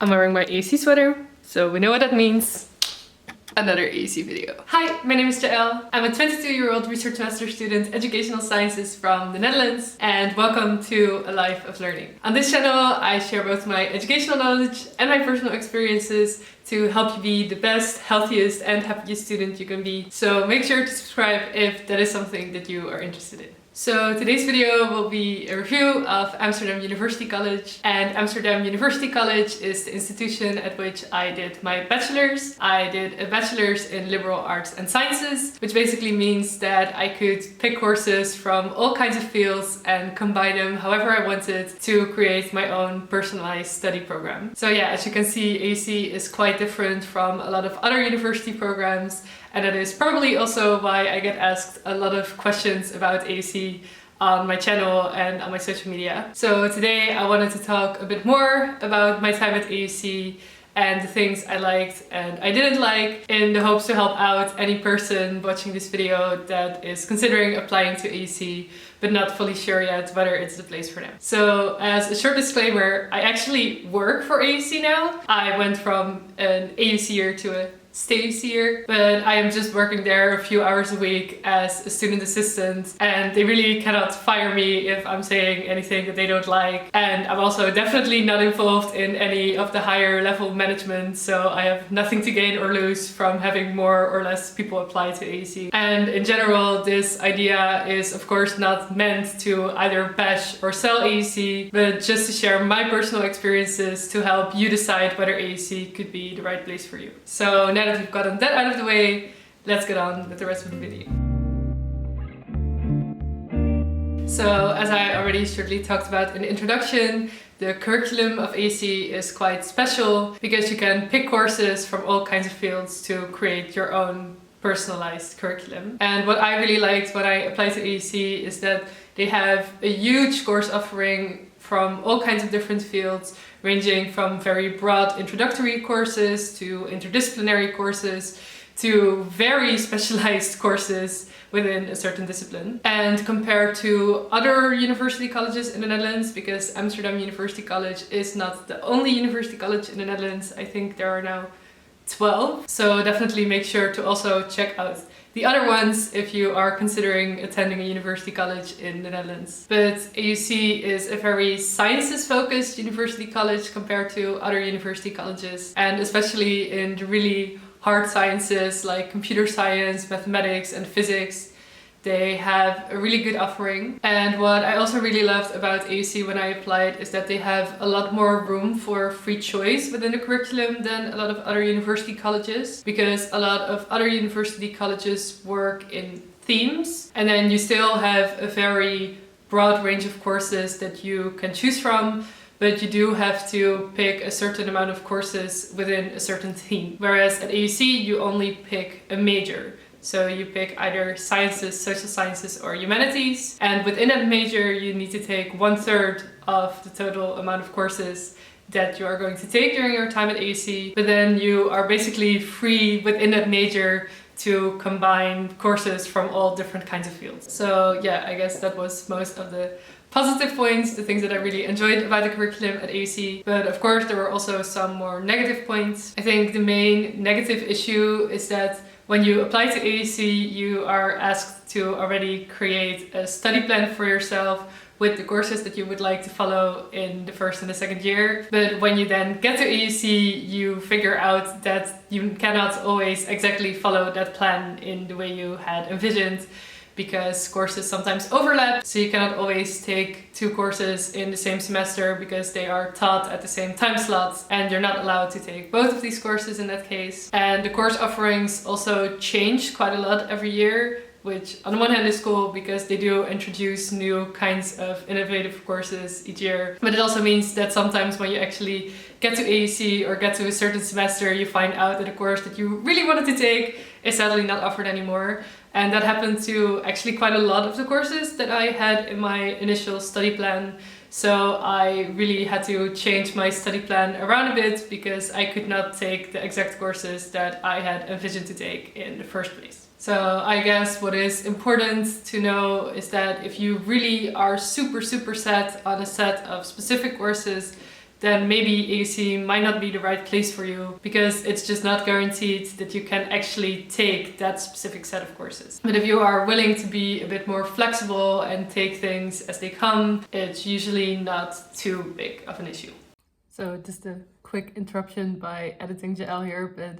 I'm wearing my AUC sweater, so we know what that means. Another AUC video. Hi, my name is Jael. I'm a 22-year-old research master student, educational sciences from the Netherlands, and welcome to a life of learning. On this channel, I share both my educational knowledge and my personal experiences to help you be the best, healthiest, and happiest student you can be. So make sure to subscribe if that is something that you are interested in. So today's video will be a review of Amsterdam University College, and Amsterdam University College is the institution at which I did my bachelor's. I did a bachelor's in liberal arts and sciences, which basically means that I could pick courses from all kinds of fields and combine them however I wanted to create my own personalized study program. So yeah, as you can see, AUC is quite different from a lot of other university programs. And that is probably also why I get asked a lot of questions about AUC on my channel and on my social media. So today I wanted to talk a bit more about my time at AUC and the things I liked and I didn't like, in the hopes to help out any person watching this video that is considering applying to AUC but not fully sure yet whether it's the place for them. So as a short disclaimer, I actually work for AUC now. I went from an AUC year to a stays here, but I am just working there a few hours a week as a student assistant, and they really cannot fire me if I'm saying anything that they don't like. And I'm also definitely not involved in any of the higher level management, so I have nothing to gain or lose from having more or less people apply to AUC. And in general, this idea is of course not meant to either bash or sell AUC, but just to share my personal experiences to help you decide whether AUC could be the right place for you. So now that we've gotten that out of the way, let's get on with the rest of the video. So as I already shortly talked about in the introduction, the curriculum of AUC is quite special because you can pick courses from all kinds of fields to create your own personalized curriculum. And what I really liked when I applied to AUC is that they have a huge course offering from all kinds of different fields, ranging from very broad introductory courses to interdisciplinary courses to very specialized courses within a certain discipline. And compared to other university colleges in the Netherlands, because Amsterdam University College is not the only university college in the Netherlands, I think there are now 12. So definitely make sure to also check out the other ones if you are considering attending a university college in the Netherlands. But AUC is a very sciences-focused university college compared to other university colleges, and especially in the really hard sciences like computer science, mathematics, and physics. They have a really good offering. And what I also really loved about AUC when I applied is that they have a lot more room for free choice within the curriculum than a lot of other university colleges, because a lot of other university colleges work in themes, and then you still have a very broad range of courses that you can choose from, but you do have to pick a certain amount of courses within a certain theme. Whereas at AUC you only pick a major. So you pick either sciences, social sciences, or humanities. And within that major, you need to take 1/3 of the total amount of courses that you are going to take during your time at AUC. But then you are basically free within that major to combine courses from all different kinds of fields. So yeah, I guess that was most of the positive points, the things that I really enjoyed about the curriculum at AUC. But of course, there were also some more negative points. I think the main negative issue is that when you apply to AUC, you are asked to already create a study plan for yourself with the courses that you would like to follow in the first and the second year. But when you then get to AUC, you figure out that you cannot always exactly follow that plan in the way you had envisioned, because courses sometimes overlap, so you cannot always take 2 courses in the same semester because they are taught at the same time slot, and you're not allowed to take both of these courses in that case. And the course offerings also change quite a lot every year, which on the one hand is cool because they do introduce new kinds of innovative courses each year. But it also means that sometimes when you actually get to AUC or get to a certain semester, you find out that a course that you really wanted to take is sadly not offered anymore. And that happened to actually quite a lot of the courses that I had in my initial study plan. So I really had to change my study plan around a bit because I could not take the exact courses that I had envisioned to take in the first place. So I guess what is important to know is that if you really are super set on a set of specific courses then maybe AUC might not be the right place for you, because it's just not guaranteed that you can actually take that specific set of courses. But if you are willing to be a bit more flexible and take things as they come, it's usually not too big of an issue. So just a quick interruption by editing Jael here, but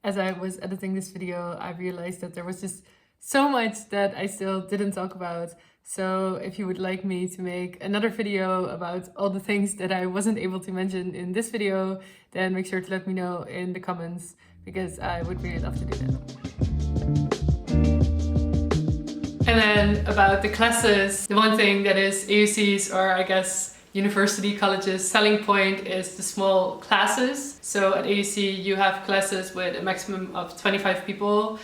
as I was editing this video, I realized that there was just so much that I still didn't talk about. So if you would like me to make another video about all the things that I wasn't able to mention in this video, then make sure to let me know in the comments, because I would really love to do that. And then about the classes, the one thing that is AUC's, or I guess university colleges' selling point, is the small classes. So at AUC you have classes with a maximum of 25 people.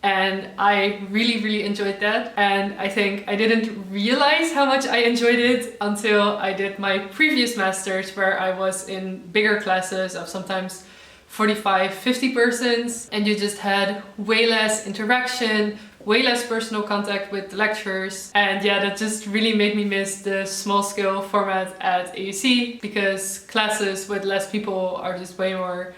And I really enjoyed that, and I think I didn't realize how much I enjoyed it until I did my previous masters, where I was in bigger classes of sometimes 45, 50 persons, and you just had way less interaction, way less personal contact with the lecturers. And yeah, that just really made me miss the small scale format at AUC, because classes with less people are just way more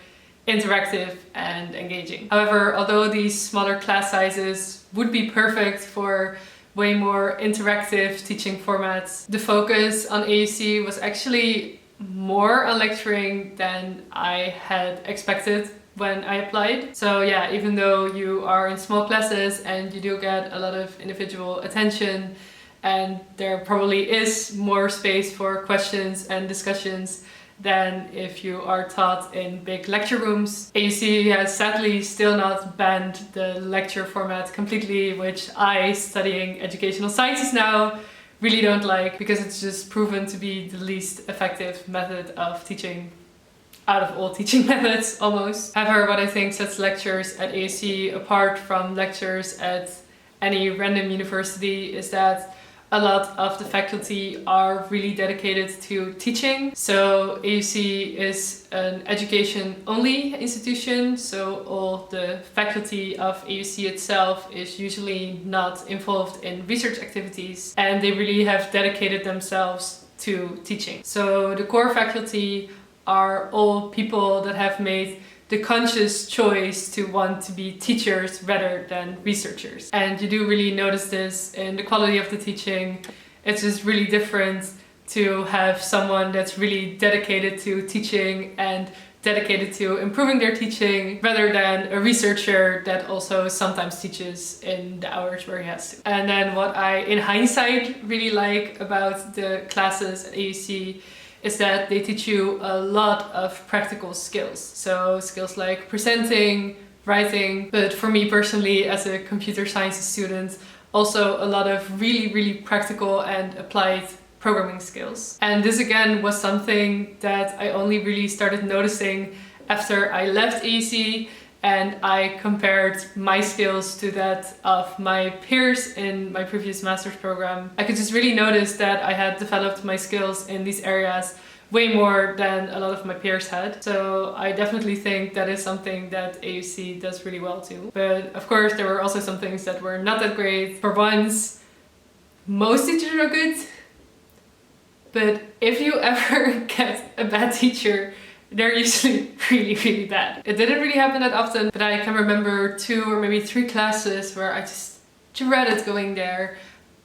interactive and engaging. However, although these smaller class sizes would be perfect for way more interactive teaching formats, the focus on AUC was actually more on lecturing than I had expected when I applied. So yeah, even though you are in small classes and you do get a lot of individual attention, and there probably is more space for questions and discussions than if you are taught in big lecture rooms, AUC has sadly still not banned the lecture format completely, which I, studying educational sciences now, really don't like, because it's just proven to be the least effective method of teaching out of all teaching methods almost. However, what I think sets lectures at AUC apart from lectures at any random university is that a lot of the faculty are really dedicated to teaching. So AUC is an education-only institution, so all the faculty of AUC itself is usually not involved in research activities, and they really have dedicated themselves to teaching. So the core faculty are all people that have made the conscious choice to want to be teachers rather than researchers. And you do really notice this in the quality of the teaching. It's just really different to have someone that's really dedicated to teaching and dedicated to improving their teaching, rather than a researcher that also sometimes teaches in the hours where he has to. And then what I, in hindsight, really like about the classes at AUC is that they teach you a lot of practical skills. So skills like presenting, writing, but for me personally as a computer science student, also a lot of really practical and applied programming skills. And this again was something that I only really started noticing after I left AUC, and I compared my skills to that of my peers in my previous master's program. I could just really notice that I had developed my skills in these areas way more than a lot of my peers had. So I definitely think that is something that AUC does really well too. But of course there were also some things that were not that great. For once, most teachers are good, but if you ever get a bad teacher, they're usually really bad. It didn't really happen that often, but I can remember 2 or maybe 3 classes where I just dreaded going there.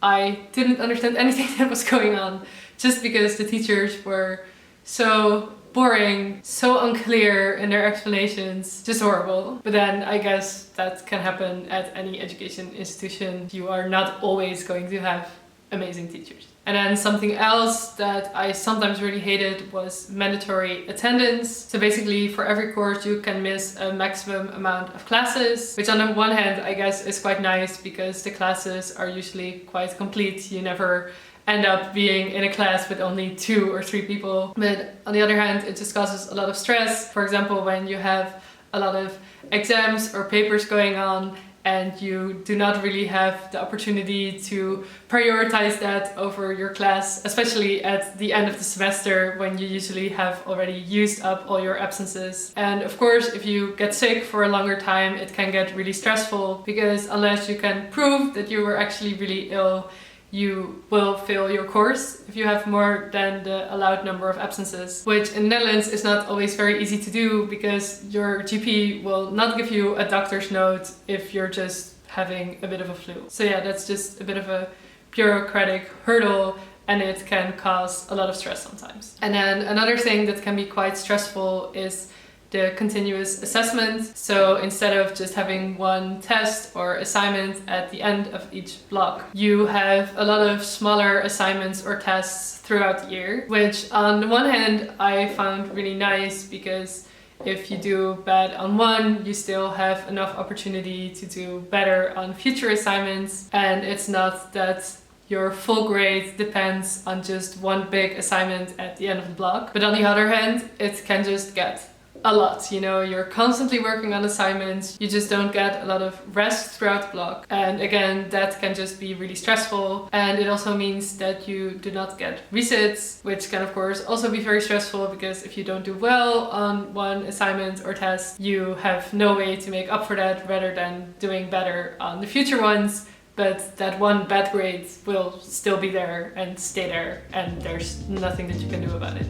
I didn't understand anything that was going on, just because the teachers were so boring, so unclear in their explanations, just horrible. But then I guess that can happen at any education institution. You are not always going to have amazing teachers. And then something else that I sometimes really hated was mandatory attendance. So basically for every course you can miss a maximum amount of classes, which on the one hand I guess is quite nice because the classes are usually quite complete. You never end up being in a class with only 2 or 3 people. But on the other hand, it just causes a lot of stress. For example, when you have a lot of exams or papers going on and you do not really have the opportunity to prioritize that over your class, especially at the end of the semester when you usually have already used up all your absences. And of course, if you get sick for a longer time, it can get really stressful because unless you can prove that you were actually really ill, you will fail your course if you have more than the allowed number of absences, which in the Netherlands is not always very easy to do because your GP will not give you a doctor's note if you're just having a bit of a flu. So yeah, that's just a bit of a bureaucratic hurdle, and it can cause a lot of stress sometimes. And then another thing that can be quite stressful is the continuous assessment. So instead of just having one test or assignment at the end of each block, you have a lot of smaller assignments or tests throughout the year, which on the one hand I found really nice because if you do bad on one, you still have enough opportunity to do better on future assignments, and it's not that your full grade depends on just one big assignment at the end of the block. But on the other hand, it can just get a lot, you know, you're constantly working on assignments, you just don't get a lot of rest throughout the block. And again, that can just be really stressful. And it also means that you do not get resits, which can of course also be very stressful because if you don't do well on one assignment or test, you have no way to make up for that rather than doing better on the future ones. But that one bad grade will still be there and stay there, and there's nothing that you can do about it.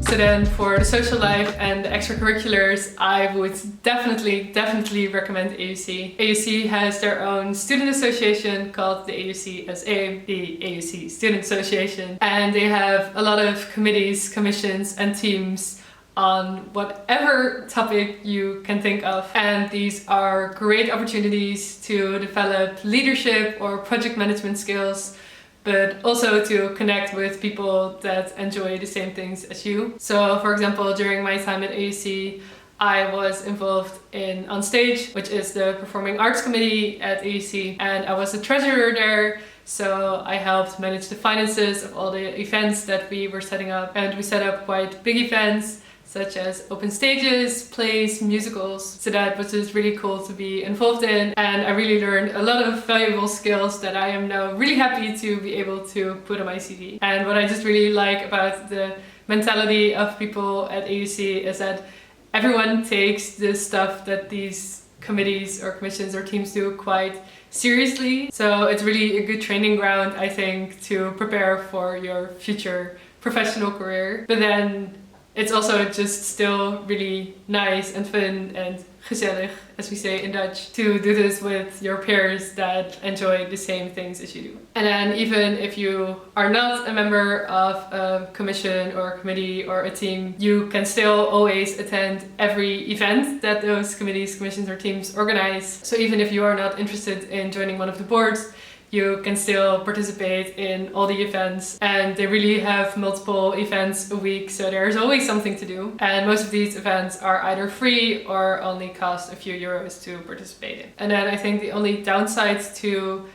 So then for the social life and the extracurriculars, I would definitely recommend AUC. AUC has their own student association called the AUC-SA, the AUC Student Association. And they have a lot of committees, commissions and teams on whatever topic you can think of. And these are great opportunities to develop leadership or project management skills, but also to connect with people that enjoy the same things as you. So for example, during my time at AUC, I was involved in On Stage, which is the performing arts committee at AUC, and I was the treasurer there. So I helped manage the finances of all the events that we were setting up, and we set up quite big events such as open stages, plays, musicals. So that was just really cool to be involved in, and I really learned a lot of valuable skills that I am now really happy to be able to put on my CV. And what I just really like about the mentality of people at AUC is that everyone takes the stuff that these committees or commissions or teams do quite seriously. So it's really a good training ground, I think, to prepare for your future professional career. But then it's also just still really nice and fun and gezellig, as we say in Dutch, to do this with your peers that enjoy the same things as you do. And then even if you are not a member of a commission or a committee or a team, you can still always attend every event that those committees, commissions or teams organize. So even if you are not interested in joining one of the boards, you can still participate in all the events, and they really have multiple events a week, so there's always something to do. And most of these events are either free or only cost a few euros to participate in. And then I think the only downside to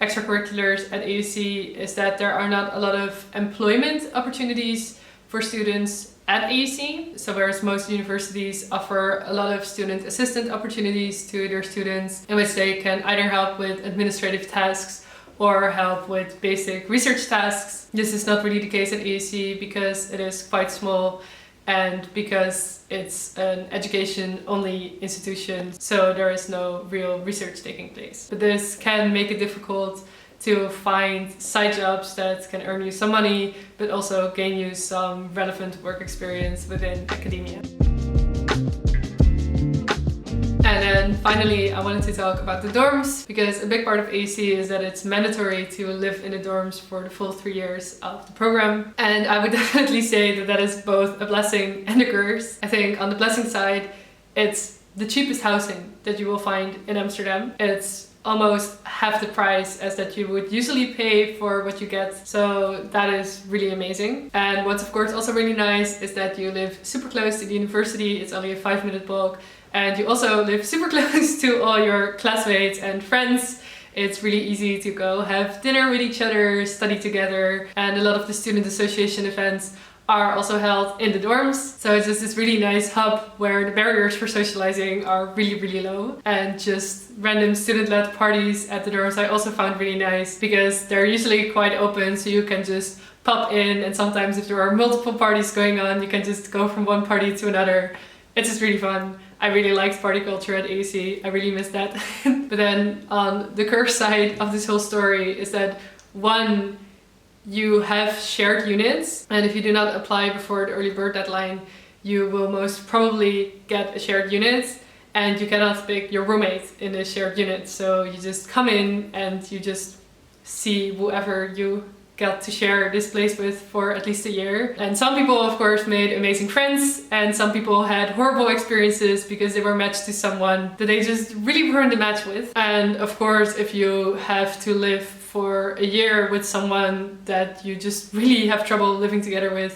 extracurriculars at AUC is that there are not a lot of employment opportunities for students at AUC. So whereas most universities offer a lot of student assistant opportunities to their students, in which they can either help with administrative tasks or help with basic research tasks. This is not really the case at AUC because it is quite small and because it's an education-only institution, so there is no real research taking place. But this can make it difficult to find side jobs that can earn you some money, but also gain you some relevant work experience within academia. And then finally, I wanted to talk about the dorms, because a big part of AUC is that it's mandatory to live in the dorms for the full 3 years of the program. And I would definitely say that that is both a blessing and a curse. I think on the blessing side, it's the cheapest housing that you will find in Amsterdam. It's almost half the price as that you would usually pay for what you get. So that is really amazing. And what's of course also really nice is that you live super close to the university. It's only a 5-minute walk. And you also live super close to all your classmates and friends. It's really easy to go have dinner with each other, study together. And a lot of the student association events are also held in the dorms. So it's just this really nice hub where the barriers for socializing are really, really low. And just random student-led parties at the dorms I also found really nice, because they're usually quite open, so you can just pop in, and sometimes if there are multiple parties going on, you can just go from one party to another. It's just really fun. I really liked party culture at AUC. I really miss that. But then on the curse side of this whole story is that one, you have shared units, and if you do not apply before the early bird deadline, you will most probably get a shared unit, and you cannot pick your roommate in a shared unit. So you just come in and you just see whoever you got to share this place with for at least a year. And some people, of course, made amazing friends, and some people had horrible experiences because they were matched to someone that they just really weren't a match with. And of course, if you have to live for a year with someone that you just really have trouble living together with,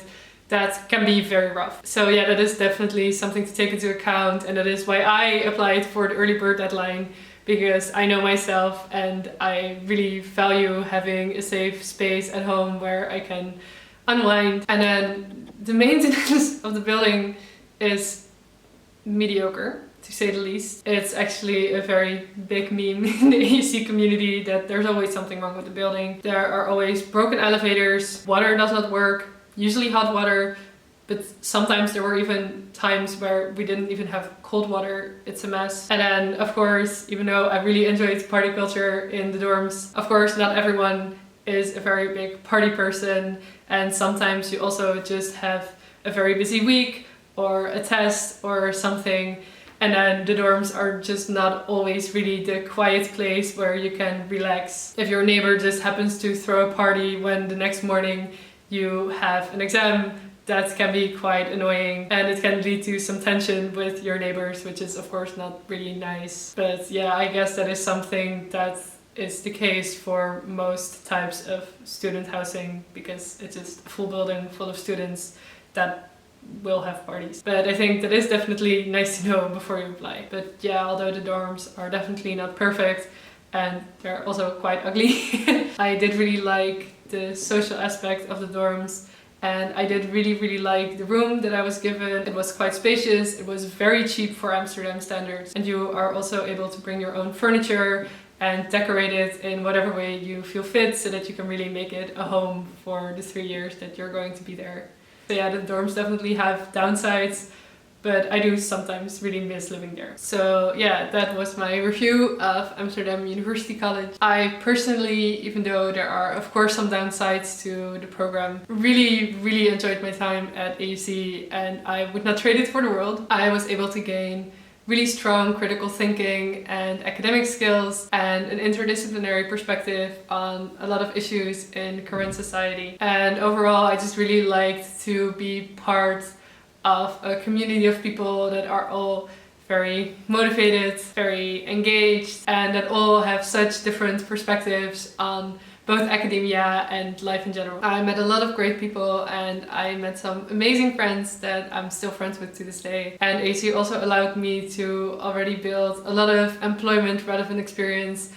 that can be very rough. So yeah, that is definitely something to take into account, and that is why I applied for the early bird deadline, because I know myself and I really value having a safe space at home where I can unwind. And then the maintenance of the building is mediocre, to say the least. It's actually a very big meme in the AUC community that there's always something wrong with the building. There are always broken elevators, water does not work, usually hot water, but sometimes there were even times where we didn't even have cold water. It's a mess. And then, of course, even though I really enjoyed party culture in the dorms, of course, not everyone is a very big party person. And sometimes you also just have a very busy week or a test or something. And then the dorms are just not always really the quiet place where you can relax. If your neighbor just happens to throw a party when the next morning you have an exam, that can be quite annoying, and it can lead to some tension with your neighbors, which is of course not really nice. But yeah, I guess that is something that is the case for most types of student housing, because it's just a full building full of students that will have parties. But I think that is definitely nice to know before you apply. But yeah, although the dorms are definitely not perfect and they're also quite ugly, I did really like the social aspect of the dorms. And I did really like the room that I was given. It was quite spacious, it was very cheap for Amsterdam standards, and you are also able to bring your own furniture and decorate it in whatever way you feel fit, so that you can really make it a home for the 3 years that you're going to be there. So yeah, the dorms definitely have downsides, but I do sometimes really miss living there. So yeah, that was my review of Amsterdam University College. I personally, even though there are of course some downsides to the program, really enjoyed my time at AUC, and I would not trade it for the world. I was able to gain really strong critical thinking and academic skills and an interdisciplinary perspective on a lot of issues in current society. And overall, I just really liked to be part of a community of people that are all very motivated, very engaged, and that all have such different perspectives on both academia and life in general. I met a lot of great people, and I met some amazing friends that I'm still friends with to this day. And AC also allowed me to already build a lot of employment relevant experience,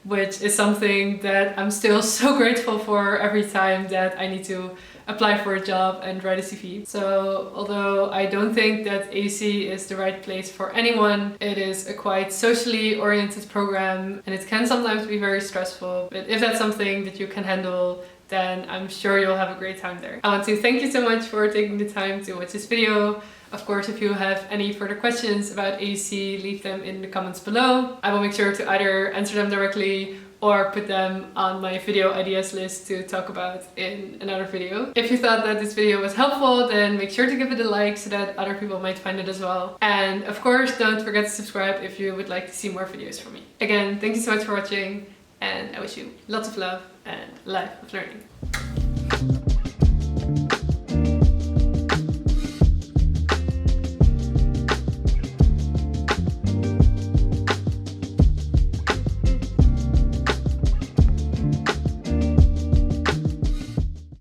which is something that I'm still so grateful for every time that I need to apply for a job and write a CV. So although I don't think that AC is the right place for anyone, it is a quite socially oriented program, and it can sometimes be very stressful. But if that's something that you can handle, then I'm sure you'll have a great time there. I want to thank you so much for taking the time to watch this video. Of course, if you have any further questions about AUC, leave them in the comments below. I will make sure to either answer them directly or put them on my video ideas list to talk about in another video. If you thought that this video was helpful, then make sure to give it a like so that other people might find it as well. And of course, don't forget to subscribe if you would like to see more videos from me. Again, thank you so much for watching, and I wish you lots of love and a life of learning.